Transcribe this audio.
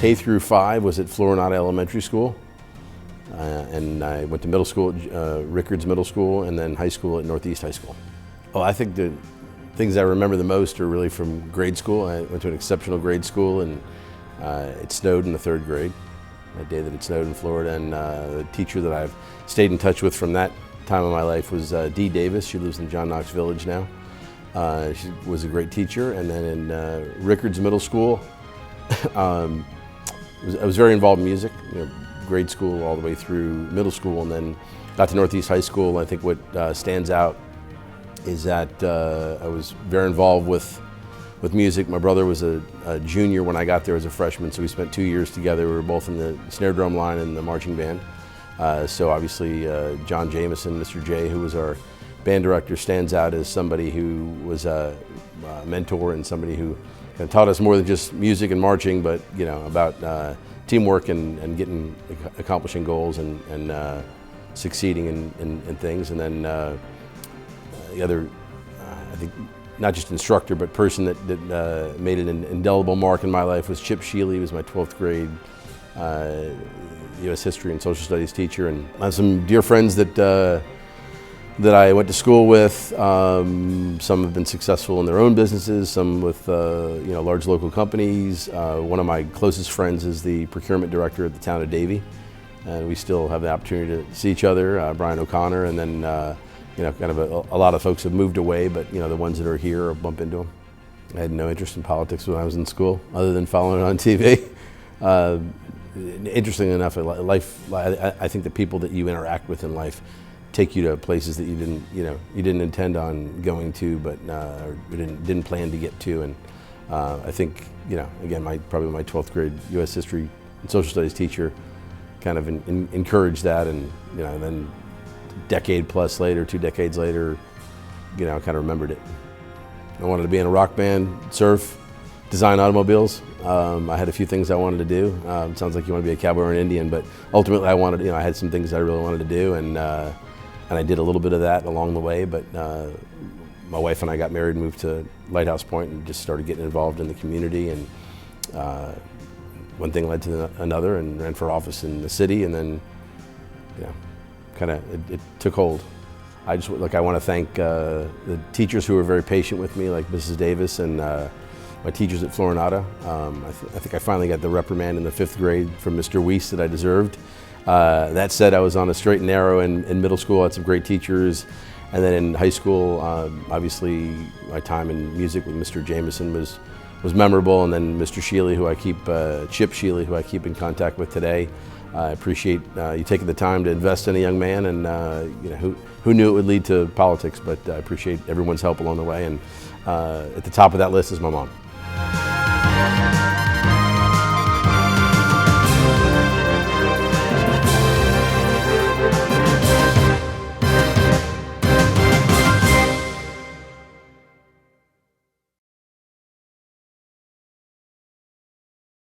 K through 5 was at Florinata Elementary School, and I went to middle school at Rickards Middle School, and then high school at Northeast High School. Well, I think the things I remember the most are really from grade school. I went to an exceptional grade school, and it snowed in the 3rd grade, that day that it snowed in Florida, and the teacher that I've stayed in touch with from that time of my life was Dee Davis. She lives in John Knox Village now. She was a great teacher. And then in Rickards Middle School, I was very involved in music, grade school all the way through middle school, and then got to Northeast High School. I think what stands out is that I was very involved with music. My brother was a junior when I got there as a freshman, so we spent 2 years together. We were both in the snare drum line and the marching band. So obviously John Jameson, Mr. J, who was our band director, stands out as somebody who was a mentor and somebody who kind of taught us more than just music and marching, but about teamwork and accomplishing goals and succeeding in things. And then the other, I think, not just instructor, but person that made an indelible mark in my life was Chip Sheely. He was my 12th grade U.S. history and social studies teacher. And I have some dear friends that I went to school with. Some have been successful in their own businesses, some with large local companies. One of my closest friends is the procurement director at the town of Davie, and we still have the opportunity to see each other, Brian O'Connor, and then kind of a lot of folks have moved away, but the ones that are here, I'll bump into them. I had no interest in politics when I was in school, other than following it on TV. Interestingly enough, I think the people that you interact with in life take you to places that you didn't intend on going to, but or didn't plan to get to. And I think again, probably my 12th grade U.S. history and social studies teacher kind of encouraged that, and then decade plus later, 2 decades later, I kind of remembered it. I wanted to be in a rock band, surf, design automobiles. I had a few things I wanted to do. It sounds like you want to be a cowboy or an Indian, but ultimately I had some things I really wanted to do, and I did a little bit of that along the way. But my wife and I got married and moved to Lighthouse Point and just started getting involved in the community, and one thing led to another, and ran for office in the city, and then it took hold. I want to thank the teachers who were very patient with me, like Mrs. Davis, and my teachers at Florinata. I think I finally got the reprimand in the 5th grade from Mr. Weiss that I deserved. That said, I was on a straight and narrow in middle school. I had some great teachers. And then in high school, obviously my time in music with Mr. Jameson was memorable. And then Mr. Sheely, Chip Sheely, who I keep in contact with today. I appreciate you taking the time to invest in a young man, and who knew it would lead to politics, but I appreciate everyone's help along the way. And at the top of that list is my mom.